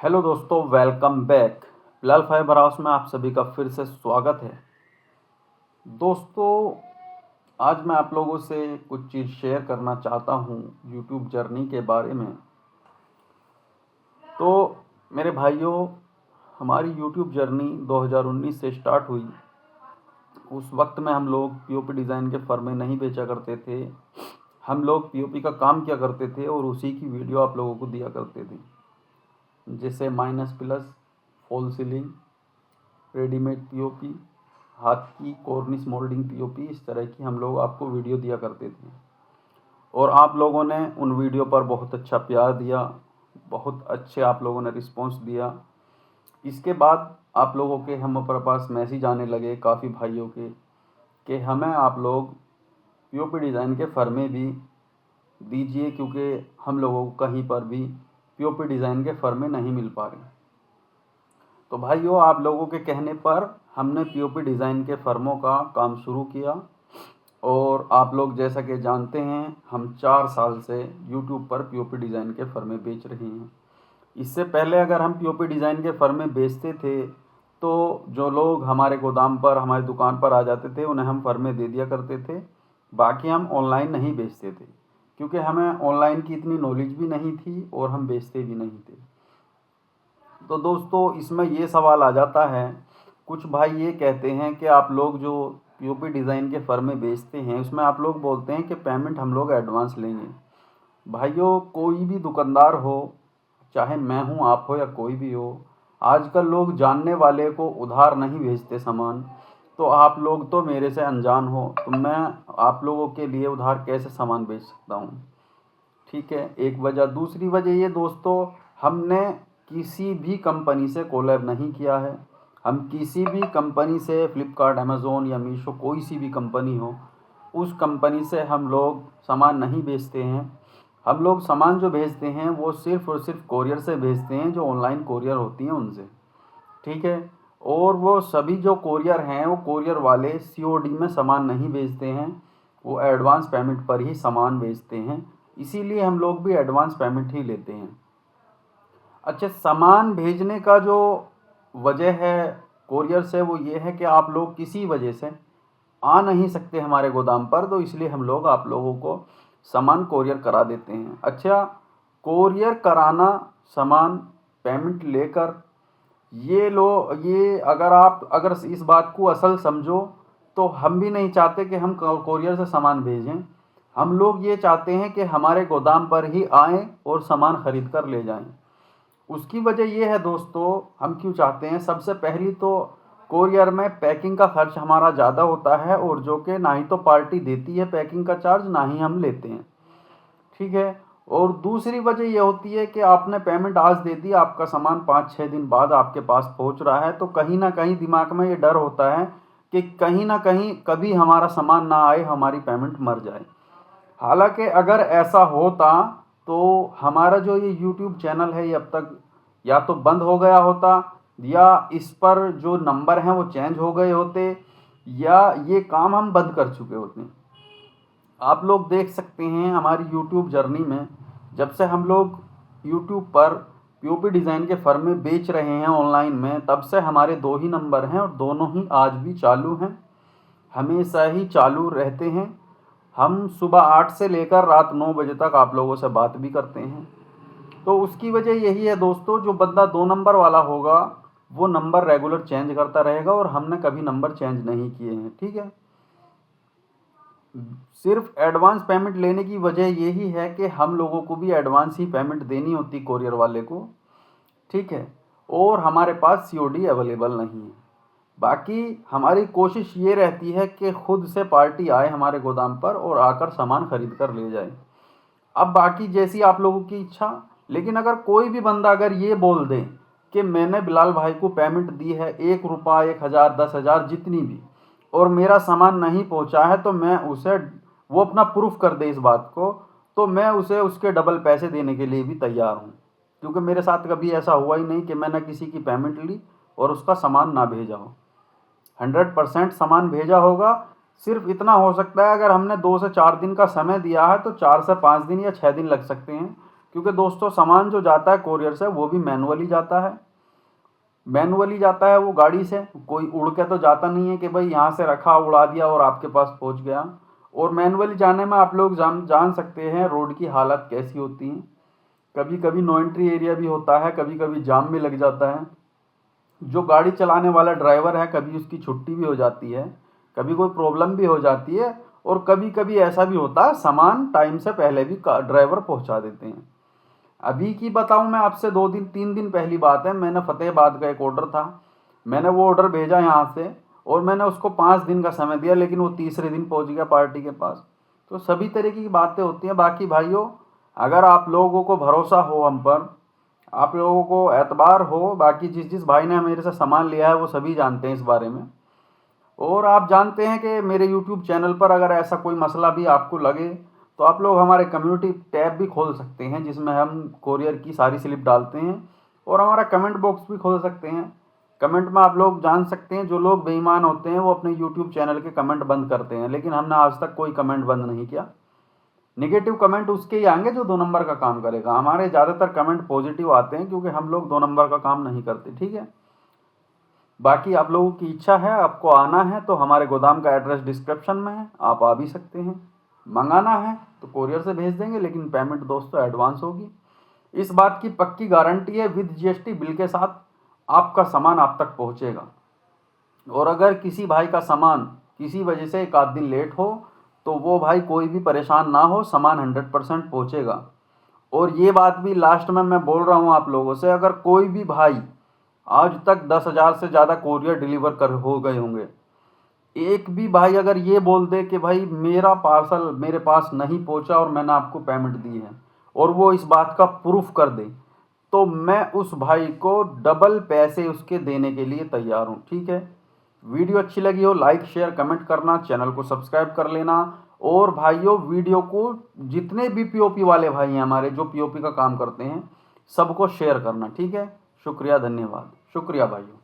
Hello दोस्तों, welcome back. Bilal fibre house में आप सभी का फिर से स्वागत है। दोस्तों, आज मैं आप लोगों से कुछ चीज़ शेयर करना चाहता हूँ यूट्यूब जर्नी के बारे में। तो मेरे भाइयों, हमारी यूट्यूब जर्नी 2019 से स्टार्ट हुई। उस वक्त में हम लोग पीओपी डिज़ाइन के फर्में नहीं बेचा करते थे। हम लोग पीओपी का काम किया करते थे और उसी की वीडियो आप लोगों को दिया करते थे, जैसे minus plus, fall ceiling, readymade POP, हाथ की कॉर्निश मोल्डिंग पीओपी, इस तरह की हम लोग आपको वीडियो दिया करते थे। और आप लोगों ने उन वीडियो पर बहुत अच्छा प्यार दिया, बहुत अच्छे आप लोगों ने रिस्पांस दिया। इसके बाद आप लोगों के हम पर पास मैसेज आने लगे काफ़ी भाइयों के कि हमें आप लोग पीओपी डिज़ाइन के फर्मे भी दीजिए, क्योंकि हम लोगों को कहीं पर भी पीओपी डिज़ाइन के फर्मे नहीं मिल पा रहे। तो भाइयों, आप लोगों के कहने पर हमने पीओपी डिज़ाइन के फर्मों का काम शुरू किया। और आप लोग जैसा कि जानते हैं, हम 4 साल से यूट्यूब पर पीओपी डिज़ाइन के फर्मे बेच रहे हैं। इससे पहले अगर हम पीओपी डिज़ाइन के फर्मे बेचते थे तो जो लोग हमारे गोदाम पर, हमारी दुकान पर आ जाते थे, उन्हें हम फर्मे दे दिया करते थे। बाकी हम ऑनलाइन नहीं बेचते थे, क्योंकि हमें ऑनलाइन की इतनी नॉलेज भी नहीं थी और हम बेचते भी नहीं थे। तो दोस्तों, इसमें ये सवाल आ जाता है, कुछ भाई ये कहते हैं कि आप लोग जो पीओपी डिज़ाइन के फर्मे बेचते हैं उसमें आप लोग बोलते हैं कि पेमेंट हम लोग एडवांस लेंगे। भाइयों, कोई भी दुकानदार हो, चाहे मैं हूँ, आप हो या कोई भी हो, आजकल लोग जानने वाले को उधार नहीं भेजते सामान। तो आप लोग तो मेरे से अनजान हो, तो मैं आप लोगों के लिए उधार कैसे सामान बेच सकता हूँ? ठीक है, एक वजह। दूसरी वजह ये दोस्तों, हमने किसी भी कंपनी से कोलैब नहीं किया है। हम किसी भी कंपनी से, फ्लिपकार्ट, अमेज़ोन या मीशो, कोई सी भी कंपनी हो, उस कंपनी से हम लोग सामान नहीं बेचते हैं। हम लोग सामान जो भेजते हैं वो सिर्फ़ और सिर्फ कोरियर से भेजते हैं, जो ऑनलाइन कोरियर होती हैं उनसे। ठीक है। और वो सभी जो कोरियर हैं, वो कोरियर वाले सीओडी में सामान नहीं भेजते हैं, वो एडवांस पेमेंट पर ही सामान भेजते हैं। इसीलिए हम लोग भी एडवांस पेमेंट ही लेते हैं। अच्छा, सामान भेजने का जो वजह है कोरियर से, वो ये है कि आप लोग किसी वजह से आ नहीं सकते हमारे गोदाम पर, तो इसलिए हम लोग आप लोगों को सामान कोरियर करा देते हैं। अच्छा, कोरियर कराना, सामान पेमेंट लेकर, ये अगर इस बात को असल समझो, तो हम भी नहीं चाहते कि हम कोरियर से सामान भेजें। हम लोग ये चाहते हैं कि हमारे गोदाम पर ही आएँ और सामान ख़रीद कर ले जाएं। उसकी वजह ये है दोस्तों, हम क्यों चाहते हैं, सबसे पहली तो कोरियर में पैकिंग का खर्च हमारा ज़्यादा होता है, और जो कि ना ही तो पार्टी देती है पैकिंग का चार्ज, ना ही हम लेते हैं। ठीक है। और दूसरी वजह ये होती है कि आपने पेमेंट आज दे दी, आपका सामान 5-6 दिन बाद आपके पास पहुंच रहा है, तो कहीं ना कहीं दिमाग में ये डर होता है कि कहीं ना कहीं कभी हमारा सामान ना आए, हमारी पेमेंट मर जाए। हालांकि अगर ऐसा होता तो हमारा जो ये यूट्यूब चैनल है, ये अब तक या तो बंद हो गया होता, या इस पर जो नंबर हैं वो चेंज हो गए होते, या ये काम हम बंद कर चुके होते। आप लोग देख सकते हैं हमारी यूट्यूब जर्नी में, जब से हम लोग यूट्यूब पर पीओपी डिज़ाइन के फर्मे बेच रहे हैं ऑनलाइन में, तब से हमारे 2 ही नंबर हैं और दोनों ही आज भी चालू हैं, हमेशा ही चालू रहते हैं। हम सुबह 8 से लेकर रात 9 बजे तक आप लोगों से बात भी करते हैं। तो उसकी वजह यही है दोस्तों, जो बंदा 2 नंबर वाला होगा वो नंबर रेगुलर चेंज करता रहेगा, और हमने कभी नंबर चेंज नहीं किए हैं। ठीक है। सिर्फ एडवांस पेमेंट लेने की वजह यही है कि हम लोगों को भी एडवांस ही पेमेंट देनी होती कोरियर वाले को। ठीक है। और हमारे पास सीओडी अवेलेबल नहीं है। बाकी हमारी कोशिश ये रहती है कि खुद से पार्टी आए हमारे गोदाम पर और आकर सामान खरीद कर ले जाए। अब बाकी जैसी आप लोगों की इच्छा। लेकिन अगर कोई भी बंदा अगर ये बोल दे कि मैंने बिलाल भाई को पेमेंट दी है, 1 रुपया, 1,000, 10,000, जितनी भी, और मेरा सामान नहीं पहुंचा है, तो मैं उसे, वो अपना प्रूफ कर दे इस बात को, तो मैं उसे उसके डबल पैसे देने के लिए भी तैयार हूँ। क्योंकि मेरे साथ कभी ऐसा हुआ ही नहीं कि मैंने किसी की पेमेंट ली और उसका सामान ना भेजा हो। 100% सामान भेजा होगा। सिर्फ इतना हो सकता है, अगर हमने 2 से 4 दिन का समय दिया है तो 4 से 5 दिन या 6 दिन लग सकते हैं। क्योंकि दोस्तों सामान जो जाता है कोरियर से वो भी मैनुअली जाता है, मैनुअली जाता है वो गाड़ी से, कोई उड़ के तो जाता नहीं है कि भाई यहाँ से रखा उड़ा दिया और आपके पास पहुँच गया। और मैनुअली जाने में आप लोग जान सकते हैं रोड की हालत कैसी होती है, कभी कभी नो एंट्री एरिया भी होता है, कभी कभी जाम भी लग जाता है। जो गाड़ी चलाने वाला ड्राइवर है कभी उसकी छुट्टी भी हो जाती है, कभी कोई प्रॉब्लम भी हो जाती है, और कभी कभी ऐसा भी होता है सामान टाइम से पहले भी ड्राइवर पहुंचा देते हैं। अभी की बताऊं मैं आपसे 2 दिन 3 दिन पहली बात है, मैंने फतेहाबाद का एक ऑर्डर था, मैंने वो ऑर्डर भेजा यहाँ से और मैंने उसको 5 दिन का समय दिया, लेकिन वो तीसरे दिन पहुँच गया पार्टी के पास। तो सभी तरीके की बातें होती हैं। बाकी भाइयों, अगर आप लोगों को भरोसा हो हम पर, आप लोगों को एतबार हो, बाकी जिस भाई ने मेरे से सामान लिया है वो सभी जानते हैं इस बारे में। और आप जानते हैं कि मेरे YouTube चैनल पर अगर ऐसा कोई मसला भी आपको लगे तो आप लोग हमारे कम्युनिटी टैब भी खोल सकते हैं, जिसमें हम कोरियर की सारी स्लिप डालते हैं, और हमारा कमेंट बॉक्स भी खोल सकते हैं। कमेंट में आप लोग जान सकते हैं, जो लोग बेईमान होते हैं वो अपने YouTube चैनल के कमेंट बंद करते हैं, लेकिन हमने आज तक कोई कमेंट बंद नहीं किया। निगेटिव कमेंट उसके ही आएंगे जो 2 नंबर का काम करेगा। हमारे ज़्यादातर कमेंट पॉजिटिव आते हैं क्योंकि हम लोग 2 नंबर का काम नहीं करते, ठीक है। बाकी आप लोगों की इच्छा है, आपको आना है तो हमारे गोदाम का एड्रेस डिस्क्रिप्शन में है, आप आ भी सकते हैं। मंगाना है तो कोरियर से भेज देंगे, लेकिन पेमेंट दोस्तों एडवांस होगी। इस बात की पक्की गारंटी है, विद GST बिल के साथ आपका सामान आप तक पहुंचेगा। और अगर किसी भाई का सामान किसी वजह से 1 आध दिन लेट हो तो वो भाई कोई भी परेशान ना हो, सामान 100% पहुँचेगा। और ये बात भी लास्ट में मैं बोल रहा हूँ आप लोगों से, अगर कोई भी भाई आज तक 10,000 से ज़्यादा कोरियर डिलीवर कर हो गए होंगे, एक भी भाई अगर ये बोल दे कि भाई मेरा पार्सल मेरे पास नहीं पहुंचा और मैंने आपको पेमेंट दी है, और वो इस बात का प्रूफ कर दे, तो मैं उस भाई को डबल पैसे उसके देने के लिए तैयार हूँ, ठीक है। वीडियो अच्छी लगी हो लाइक शेयर कमेंट करना, चैनल को सब्सक्राइब कर लेना। और भाइयों, वीडियो को जितने भी POP वाले भाई हैं हमारे, जो POP का काम करते हैं, सबको शेयर करना, ठीक है। शुक्रिया, धन्यवाद, शुक्रिया भाइयों।